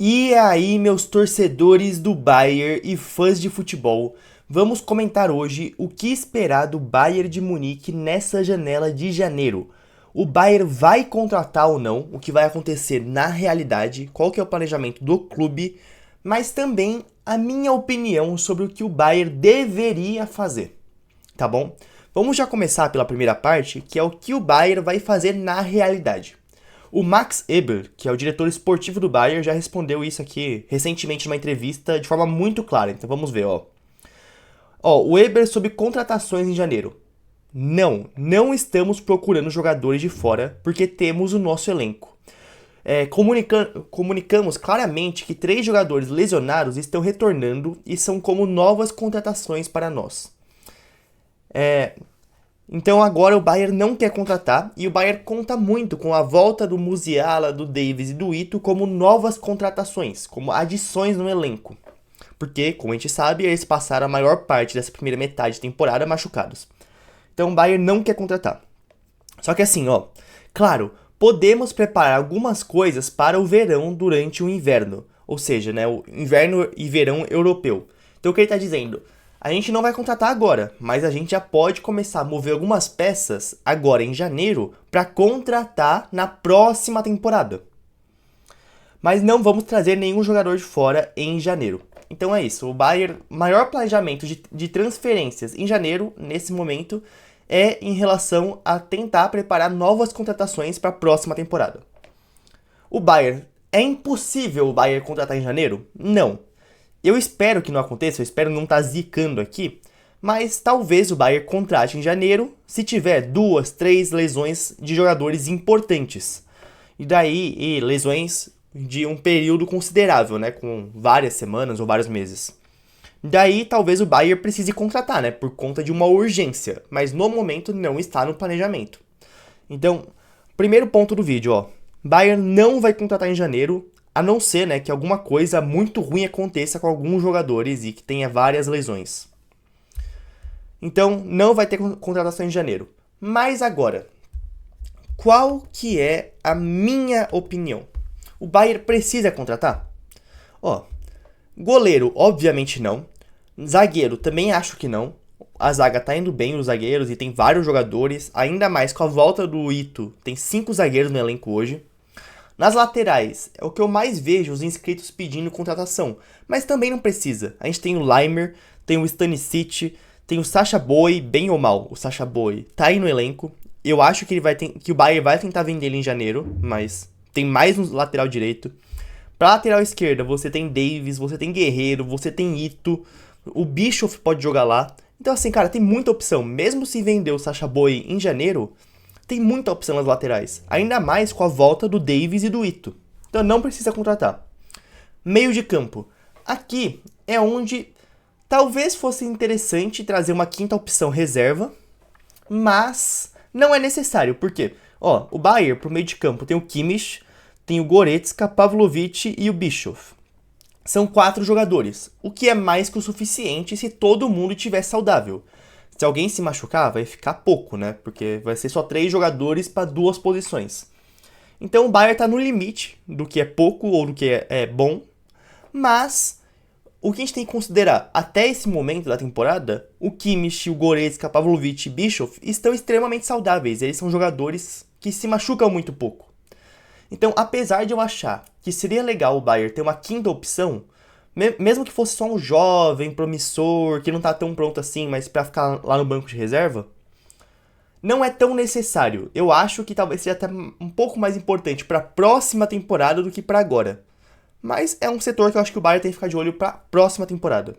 E aí, meus torcedores do Bayern e fãs de futebol, vamos comentar hoje o que esperar do Bayern de Munique nessa janela de janeiro. O Bayern vai contratar ou não, o que vai acontecer na realidade, qual que é o planejamento do clube, mas também a minha opinião sobre o que o Bayern deveria fazer, tá bom? Vamos já começar pela primeira parte, que é o que o Bayern vai fazer na realidade. O Max Eber, que é o diretor esportivo do Bayern, já respondeu isso aqui recentemente numa entrevista de forma muito clara. Então vamos ver, ó. O Eber sobre contratações em janeiro. Não estamos procurando jogadores de fora porque temos o nosso elenco. Comunicamos claramente que 3 jogadores lesionados estão retornando e são como novas contratações para nós. Então agora o Bayern não quer contratar e o Bayern conta muito com a volta do Musiala, do Davies e do Ito como novas contratações, como adições no elenco. Porque, como a gente sabe, eles passaram a maior parte dessa primeira metade de temporada machucados. Então o Bayern não quer contratar. Só que assim, claro, podemos preparar algumas coisas para o verão durante o inverno. Ou seja, né, o inverno e verão europeu. Então o que ele está dizendo? A gente não vai contratar agora, mas a gente já pode começar a mover algumas peças agora em janeiro para contratar na próxima temporada. Mas não vamos trazer nenhum jogador de fora em janeiro. Então é isso, o Bayern, maior planejamento de transferências em janeiro, nesse momento, é em relação a tentar preparar novas contratações para a próxima temporada. O Bayern, é impossível o Bayern contratar em janeiro? Não. Eu espero que não aconteça, eu espero não estar zicando aqui, mas talvez o Bayern contrate em janeiro se tiver 2, 3 lesões de jogadores importantes. E daí, lesões de um período considerável, né, com várias semanas ou vários meses. Daí, talvez o Bayern precise contratar, né, por conta de uma urgência, mas no momento não está no planejamento. Então, primeiro ponto do vídeo, Bayern não vai contratar em janeiro, a não ser, né, que alguma coisa muito ruim aconteça com alguns jogadores e que tenha várias lesões. Então, não vai ter contratação em janeiro. Mas agora, qual que é a minha opinião? O Bayern precisa contratar? Goleiro, obviamente não. Zagueiro, também acho que não. A zaga tá indo bem, os zagueiros, e tem vários jogadores. Ainda mais com a volta do Ito, tem 5 zagueiros no elenco hoje. Nas laterais, é o que eu mais vejo os inscritos pedindo contratação. Mas também não precisa. A gente tem o Leimer, tem o Stanisic, tem o Sacha Boey, bem ou mal, o Sacha Boey tá aí no elenco. Eu acho que que o Bayern vai tentar vender ele em janeiro, mas tem mais no lateral direito. Pra lateral esquerda, você tem Davies, você tem Guerreiro, você tem Ito, o Bischoff pode jogar lá. Então assim, cara, tem muita opção. Mesmo se vender o Sacha Boey em janeiro, tem muita opção nas laterais. Ainda mais com a volta do Davies e do Ito. Então não precisa contratar. Meio de campo. Aqui é onde talvez fosse interessante trazer uma quinta opção reserva, mas não é necessário. Por quê? O Bayern pro meio de campo tem o Kimmich, tem o Goretzka, Pavlovic e o Bischoff. São 4 jogadores, o que é mais que o suficiente se todo mundo estiver saudável. Se alguém se machucar, vai ficar pouco, né? Porque vai ser só 3 jogadores para 2 posições. Então o Bayern tá no limite do que é pouco ou do que é bom, mas o que a gente tem que considerar, até esse momento da temporada, o Kimmich, o Goretzka, Pavlovic e Bischoff estão extremamente saudáveis. Eles são jogadores que se machucam muito pouco. Então, apesar de eu achar que seria legal o Bayern ter uma quinta opção, mesmo que fosse só um jovem, promissor, que não tá tão pronto assim, mas pra ficar lá no banco de reserva, não é tão necessário. Eu acho que talvez seja até um pouco mais importante pra próxima temporada do que pra agora. Mas é um setor que eu acho que o Bayern tem que ficar de olho pra próxima temporada.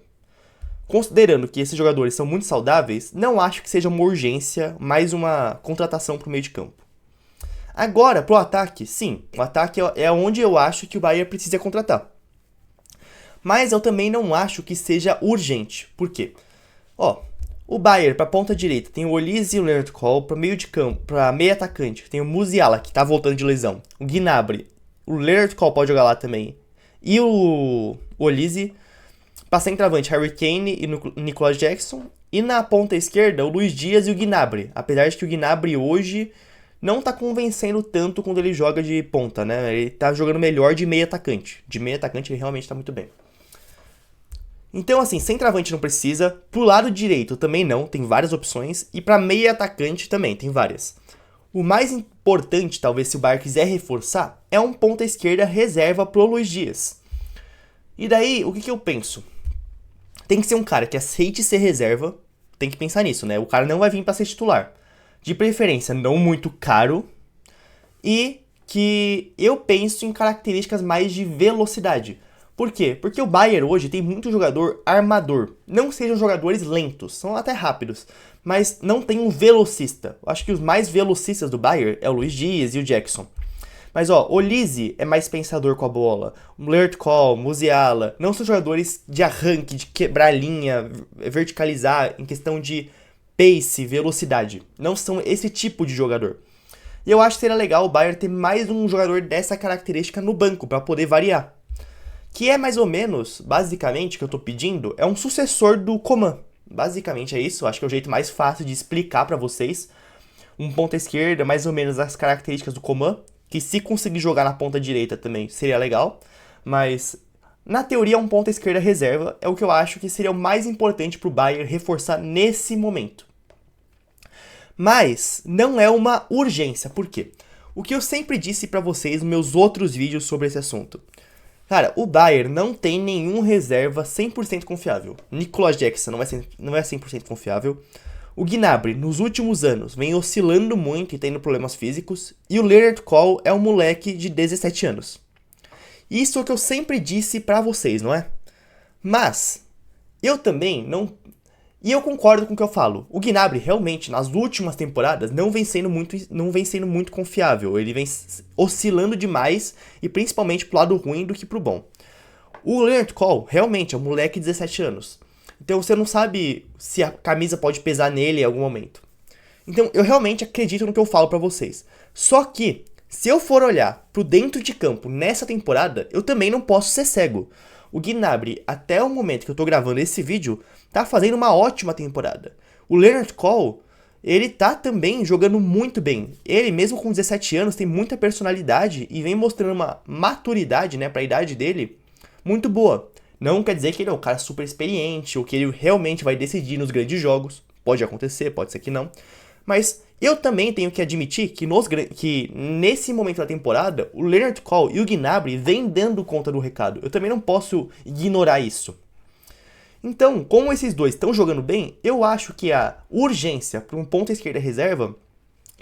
Considerando que esses jogadores são muito saudáveis, não acho que seja uma urgência, mais uma contratação pro meio de campo. Agora, pro ataque, sim, o ataque é onde eu acho que o Bayern precisa contratar. Mas eu também não acho que seja urgente. Por quê? O Bayern pra ponta direita tem o Olise e o Leonard Cole, pra meio de campo, pra meio atacante, tem o Musiala, que tá voltando de lesão, o Gnabry, o Leonard Cole pode jogar lá também, e o Olise. Pra centroavante, Harry Kane e o Nicolas Jackson. E na ponta esquerda, o Luis Dias e o Gnabry. Apesar de que o Gnabry hoje não tá convencendo tanto quando ele joga de ponta, né? Ele tá jogando melhor de meio atacante. De meio atacante ele realmente tá muito bem. Então, assim, centroavante não precisa. Pro lado direito também não, tem várias opções. E pra meio atacante também, tem várias. O mais importante, talvez, se o Bayern quiser reforçar, é um ponta esquerda reserva pro Luiz Dias. E daí, o que eu penso? Tem que ser um cara que aceite ser reserva. Tem que pensar nisso, né? O cara não vai vir pra ser titular. De preferência, não muito caro. E que eu penso em características mais de velocidade. Por quê? Porque o Bayern hoje tem muito jogador armador. Não sejam jogadores lentos, são até rápidos, mas não tem um velocista. Acho que os mais velocistas do Bayern é o Luiz Dias e o Jackson. Mas ó, o Olise é mais pensador com a bola. O Lertkol, Musiala, não são jogadores de arranque, de quebrar linha, verticalizar em questão de pace, velocidade. Não são esse tipo de jogador. E eu acho que seria legal o Bayern ter mais um jogador dessa característica no banco para poder variar. Que é mais ou menos, basicamente, que eu tô pedindo, é um sucessor do Coman. Basicamente é isso, acho que é o jeito mais fácil de explicar para vocês. Um ponta esquerda, mais ou menos as características do Coman, que se conseguir jogar na ponta direita também seria legal, mas na teoria um ponta esquerda reserva é o que eu acho que seria o mais importante pro Bayern reforçar nesse momento. Mas não é uma urgência, por quê? O que eu sempre disse pra vocês nos meus outros vídeos sobre esse assunto. Cara, o Bayern não tem nenhum reserva 100% confiável. Nicolas Jackson não é 100% confiável. O Gnabry, nos últimos anos, vem oscilando muito e tendo problemas físicos. E o Lertkol é um moleque de 17 anos. Isso é o que eu sempre disse pra vocês, não é? Mas, eu também não... E eu concordo com o que eu falo. O Gnabry, realmente, nas últimas temporadas, não vem sendo muito confiável. Ele vem oscilando demais, e principalmente pro lado ruim do que pro bom. O Leonard Cole, realmente, é um moleque de 17 anos. Então você não sabe se a camisa pode pesar nele em algum momento. Então eu realmente acredito no que eu falo pra vocês. Só que, se eu for olhar pro dentro de campo nessa temporada, eu também não posso ser cego. O Gnabry, até o momento que eu tô gravando esse vídeo, tá fazendo uma ótima temporada. O Leonard Cole, ele tá também jogando muito bem. Ele, mesmo com 17 anos, tem muita personalidade e vem mostrando uma maturidade, né, pra idade dele, muito boa. Não quer dizer que ele é um cara super experiente ou que ele realmente vai decidir nos grandes jogos. Pode acontecer, pode ser que não. Mas eu também tenho que admitir que nesse momento da temporada, o Leonard Cole e o Gnabry vêm dando conta do recado. Eu também não posso ignorar isso. Então, como esses dois estão jogando bem, eu acho que a urgência para um ponta esquerda reserva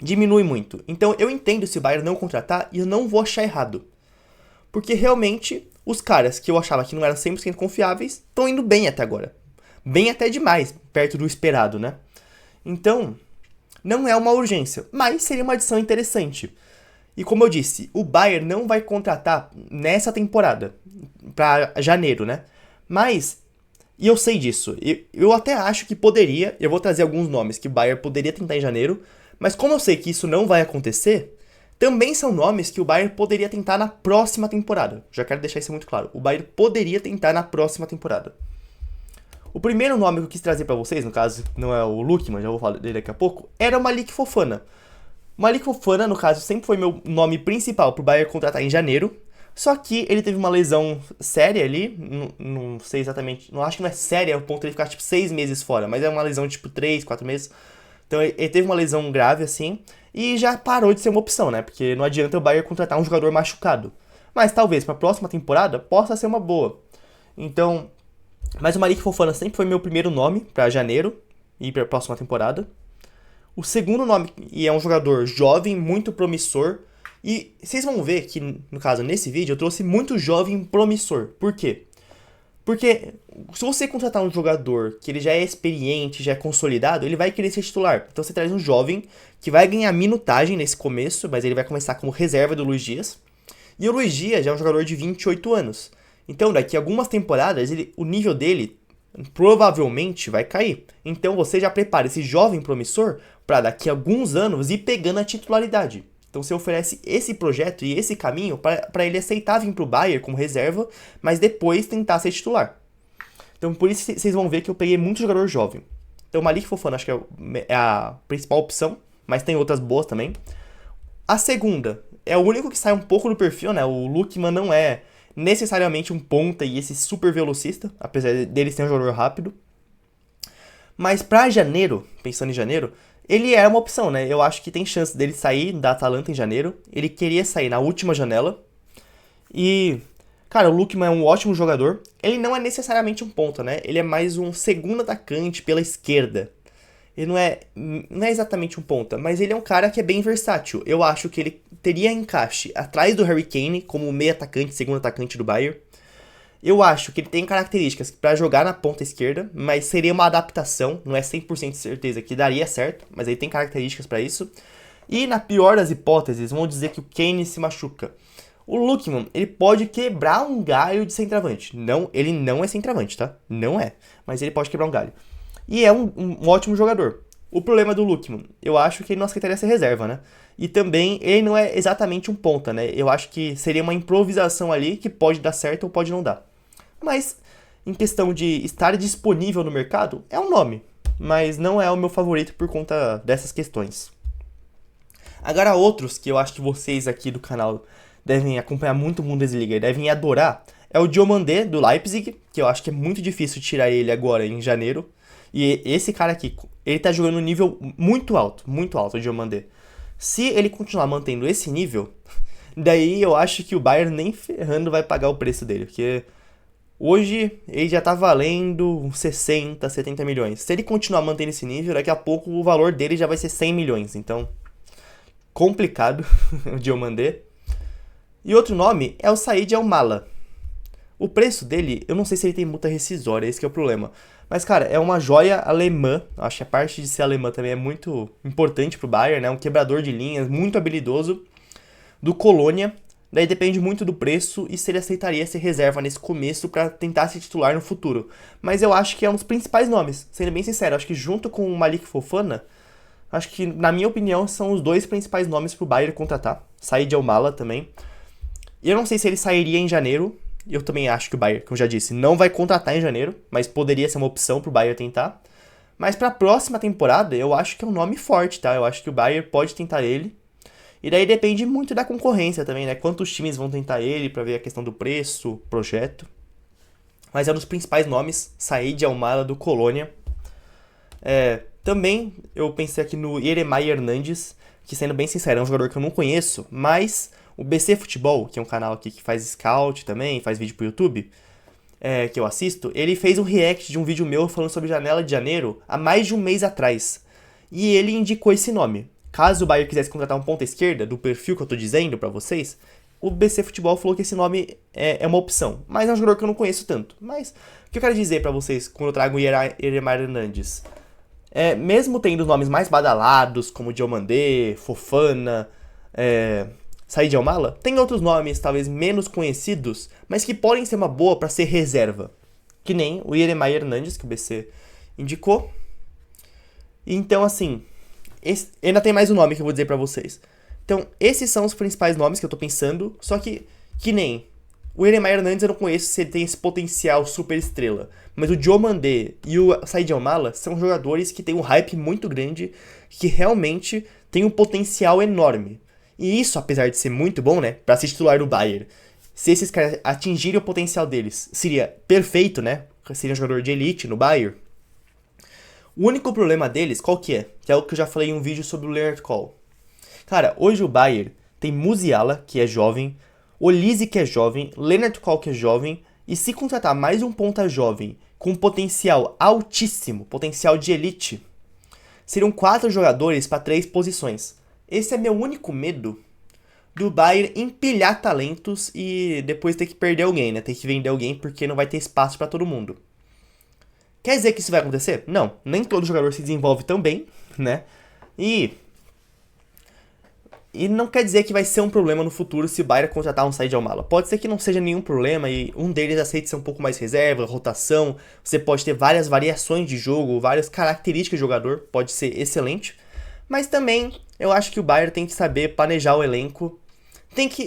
diminui muito. Então, eu entendo se o Bayern não contratar e eu não vou achar errado. Porque realmente, os caras que eu achava que não eram 100% confiáveis estão indo bem até agora. Bem até demais, perto do esperado, né? Então, não é uma urgência, mas seria uma adição interessante. E como eu disse, o Bayern não vai contratar nessa temporada, para janeiro, né? Mas, e eu sei disso, eu até acho que poderia, eu vou trazer alguns nomes que o Bayern poderia tentar em janeiro, mas como eu sei que isso não vai acontecer, também são nomes que o Bayern poderia tentar na próxima temporada. Já quero deixar isso muito claro, o Bayern poderia tentar na próxima temporada. O primeiro nome que eu quis trazer pra vocês, no caso não é o Lookman, já vou falar dele daqui a pouco, era o Malik Fofana. O Malik Fofana, no caso, sempre foi meu nome principal pro Bayern contratar em janeiro, só que ele teve uma lesão séria ali, não sei exatamente, não acho que não é séria, ao ponto de ele ficar tipo 6 meses fora, mas é uma lesão tipo 3, 4 meses. Então ele teve uma lesão grave assim, e já parou de ser uma opção, né, porque não adianta o Bayern contratar um jogador machucado. Mas talvez pra próxima temporada possa ser uma boa. Então... Mas o Malik Fofana sempre foi meu primeiro nome para janeiro e para a próxima temporada. O segundo nome, e é um jogador jovem, muito promissor. E vocês vão ver que, no caso, nesse vídeo, eu trouxe muito jovem promissor. Por quê? Porque se você contratar um jogador que ele já é experiente, já é consolidado, ele vai querer ser titular. Então você traz um jovem que vai ganhar minutagem nesse começo, mas ele vai começar como reserva do Luiz Dias. E o Luiz Dias já é um jogador de 28 anos. Então, daqui a algumas temporadas, o nível dele provavelmente vai cair. Então, você já prepara esse jovem promissor para daqui a alguns anos ir pegando a titularidade. Então, você oferece esse projeto e esse caminho para ele aceitar vir para o Bayern como reserva, mas depois tentar ser titular. Então, por isso vocês vão ver que eu peguei muito jogador jovem. Então, o Malik Fofana acho que é a principal opção, mas tem outras boas também. A segunda é o único que sai um pouco do perfil, né? O Lookman não é necessariamente um ponta e esse super velocista, apesar dele ser um jogador rápido. Mas pra janeiro, pensando em janeiro, ele é uma opção, né? Eu acho que tem chance dele sair da Atalanta em janeiro. Ele queria sair na última janela. E, cara, o Lookman é um ótimo jogador. Ele não é necessariamente um ponta, né? Ele é mais um segundo atacante pela esquerda. Ele não é exatamente um ponta, mas ele é um cara que é bem versátil. Eu acho que ele teria encaixe atrás do Harry Kane como meio atacante, segundo atacante do Bayern. Eu acho que ele tem características para jogar na ponta esquerda, mas seria uma adaptação, não é 100% de certeza que daria certo, mas ele tem características para isso. E na pior das hipóteses, vamos dizer que o Kane se machuca. O Lookman, ele pode quebrar um galho de centroavante. Não, ele não é centroavante, tá? Não é, mas ele pode quebrar um galho. E é um ótimo jogador. O problema do Lookman, eu acho que ele não aceitaria ser reserva, né? E também, ele não é exatamente um ponta, né? Eu acho que seria uma improvisação ali que pode dar certo ou pode não dar. Mas, em questão de estar disponível no mercado, é um nome. Mas não é o meu favorito por conta dessas questões. Agora, outros que eu acho que vocês aqui do canal devem acompanhar muito o Bundesliga e devem adorar, é o Diomandé, do Leipzig, que eu acho que é muito difícil tirar ele agora em janeiro. E esse cara aqui, ele tá jogando um nível muito alto, o Diomandé. Se ele continuar mantendo esse nível, daí eu acho que o Bayern nem ferrando vai pagar o preço dele, porque hoje ele já tá valendo uns 60, 70 milhões. Se ele continuar mantendo esse nível, daqui a pouco o valor dele já vai ser 100 milhões. Então, complicado o Diomandé. E outro nome é o Said Almala. O preço dele, eu não sei se ele tem multa rescisória, esse que é o problema. Mas, cara, é uma joia alemã. Acho que a parte de ser alemã também é muito importante pro Bayern, né? Um quebrador de linhas, muito habilidoso. Do Colônia. Daí depende muito do preço e se ele aceitaria ser reserva nesse começo para tentar se titular no futuro. Mas eu acho que é um dos principais nomes, sendo bem sincero. Acho que junto com o Malik Fofana, acho que, na minha opinião, são os dois principais nomes pro Bayern contratar. Said Almala também. E eu não sei se ele sairia em janeiro. Eu também acho que o Bayern, como eu já disse, não vai contratar em janeiro, mas poderia ser uma opção pro Bayern tentar. Mas para a próxima temporada, eu acho que é um nome forte, tá? Eu acho que o Bayern pode tentar ele. E daí depende muito da concorrência também, né? Quantos times vão tentar ele para ver a questão do preço, projeto. Mas é um dos principais nomes, Said Almala do Colônia. Também eu pensei aqui no Yeremay Hernandes, que sendo bem sincero, é um jogador que eu não conheço, mas o BC Futebol, que é um canal aqui que faz scout também, faz vídeo pro YouTube, que eu assisto, ele fez um react de um vídeo meu falando sobre janela de janeiro há mais de um mês atrás. E ele indicou esse nome. Caso o Bayern quisesse contratar um ponta esquerda, do perfil que eu tô dizendo pra vocês, o BC Futebol falou que esse nome é uma opção. Mas é um jogador que eu não conheço tanto. Mas o que eu quero dizer pra vocês quando eu trago o Yeremay Hernandes? Mesmo tendo os nomes mais badalados, como Diomandé, Fofana, Said Almala, tem outros nomes talvez menos conhecidos, mas que podem ser uma boa pra ser reserva. Que nem o Yeremay Hernandes, que o BC indicou. Então, assim, ainda tem mais um nome que eu vou dizer pra vocês. Então, esses são os principais nomes que eu tô pensando, só que nem o Yeremay Hernandes eu não conheço se ele tem esse potencial super estrela, mas o Diomandé e o Said Almala são jogadores que têm um hype muito grande, que realmente tem um potencial enorme. E isso, apesar de ser muito bom, né, pra se titular do Bayern, se esses caras atingirem o potencial deles, seria perfeito, né, seria um jogador de elite no Bayern. O único problema deles, qual que é? Que é o que eu já falei em um vídeo sobre o Leonard Cole. Cara, hoje o Bayern tem Musiala, que é jovem, Olise, que é jovem, Leonard Cole, que é jovem, e se contratar mais um ponta jovem com potencial altíssimo, potencial de elite, seriam 4 jogadores para 3 posições. Esse é meu único medo do Bayern empilhar talentos e depois ter que perder alguém, né? Ter que vender alguém porque não vai ter espaço para todo mundo. Quer dizer que isso vai acontecer? Não, nem todo jogador se desenvolve tão bem, né? E não quer dizer que vai ser um problema no futuro se o Bayern contratar um Said Almala. Pode ser que não seja nenhum problema e um deles aceite ser um pouco mais reserva, rotação. Você pode ter várias variações de jogo, várias características de jogador, pode ser excelente. Mas também eu acho que o Bayern tem que saber planejar o elenco.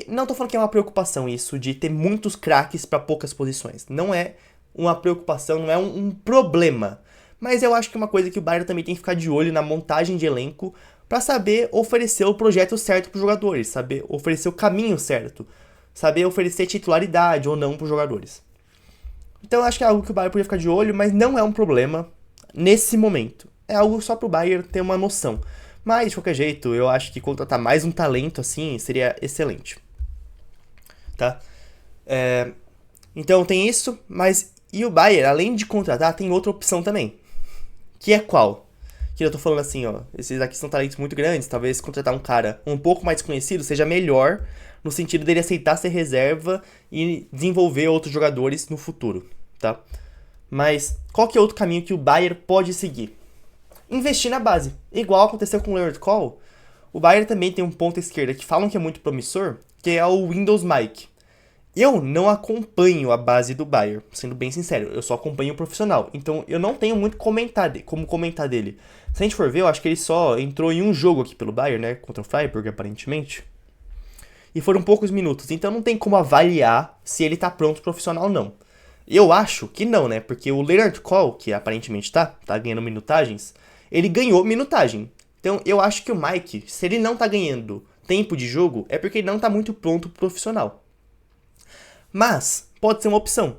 Não tô falando que é uma preocupação isso, de ter muitos craques para poucas posições. Não é uma preocupação, não é um problema. Mas eu acho que é uma coisa que o Bayern também tem que ficar de olho na montagem de elenco para saber oferecer o projeto certo para os jogadores, saber oferecer o caminho certo, saber oferecer titularidade ou não para os jogadores. Então eu acho que é algo que o Bayern podia ficar de olho, mas não é um problema nesse momento. É algo só pro Bayern ter uma noção. Mas, de qualquer jeito, eu acho que contratar mais um talento assim seria excelente. Tá? Então tem isso, mas e o Bayern, além de contratar, tem outra opção também. Que é qual? Que eu tô falando assim, ó, esses aqui são talentos muito grandes, talvez contratar um cara um pouco mais desconhecido seja melhor no sentido dele aceitar ser reserva e desenvolver outros jogadores no futuro, tá? Mas qual que é outro caminho que o Bayern pode seguir? Investir na base. Igual aconteceu com o Leonard Cole, o Bayern também tem um ponta esquerda que falam que é muito promissor, que é o Windows Mike. Eu não acompanho a base do Bayern, sendo bem sincero, eu só acompanho o profissional, então eu não tenho muito como comentar dele. Se a gente for ver, eu acho que ele só entrou em um jogo aqui pelo Bayern, né, contra o Freiburg, aparentemente. E foram poucos minutos, então não tem como avaliar se ele tá pronto profissional ou não. Eu acho que não, né, porque o Leonard Cole, que aparentemente tá ganhando minutagens, ele ganhou minutagem. Então eu acho que o Mike, se ele não tá ganhando tempo de jogo, é porque ele não tá muito pronto profissional. Mas, pode ser uma opção.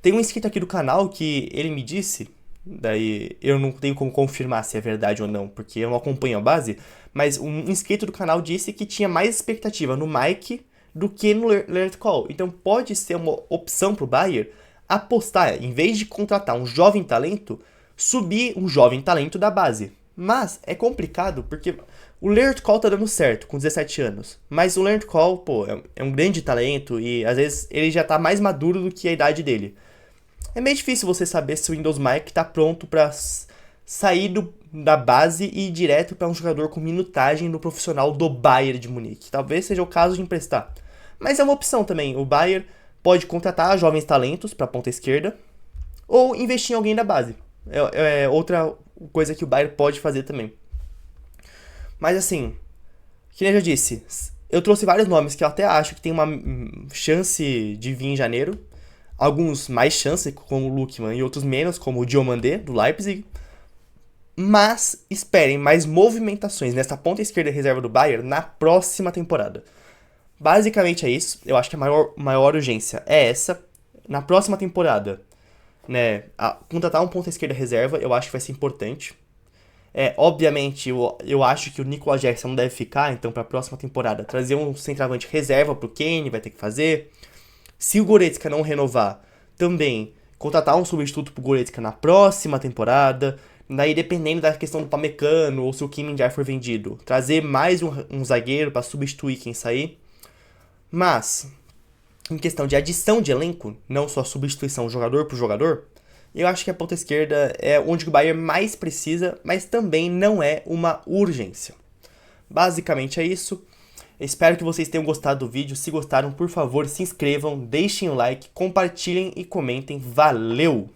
Tem um inscrito aqui do canal que ele me disse, daí eu não tenho como confirmar se é verdade ou não, porque eu não acompanho a base, mas um inscrito do canal disse que tinha mais expectativa no Mike do que no Leonard Cole. Então pode ser uma opção pro Bayern apostar, em vez de contratar um jovem talento, subir um jovem talento da base. Mas é complicado porque o Leonard Cole tá dando certo com 17 anos. Mas o Leonard Cole, pô, é um grande talento e às vezes ele já tá mais maduro do que a idade dele. É meio difícil você saber se o Windows Mike tá pronto pra sair da base e ir direto pra um jogador com minutagem no profissional do Bayern de Munique. Talvez seja o caso de emprestar. Mas é uma opção também. O Bayern pode contratar jovens talentos pra ponta esquerda ou investir em alguém da base. É outra coisa que o Bayern pode fazer também. Mas assim, que nem eu já disse, eu trouxe vários nomes que eu até acho que tem uma chance de vir em janeiro. Alguns mais chance, como o Lookman, e outros menos, como o Diomandé, do Leipzig. Mas esperem mais movimentações nessa ponta esquerda reserva do Bayern na próxima temporada. Basicamente é isso. Eu acho que a maior urgência é essa. Na próxima temporada, né, contratar um ponta esquerda reserva, eu acho que vai ser importante. Obviamente, eu acho que o Nicolas Jackson não deve ficar, então para a próxima temporada, trazer um centroavante reserva pro Kane, vai ter que fazer. Se o Goretzka não renovar, também contratar um substituto pro Goretzka na próxima temporada. Daí, dependendo da questão do Pamecano ou se o Kim Min-jae for vendido, trazer mais um zagueiro para substituir quem sair. Mas, em questão de adição de elenco, não só substituição jogador por jogador, eu acho que a ponta esquerda é onde o Bayern mais precisa, mas também não é uma urgência. Basicamente é isso. Espero que vocês tenham gostado do vídeo. Se gostaram, por favor, se inscrevam, deixem o like, compartilhem e comentem. Valeu!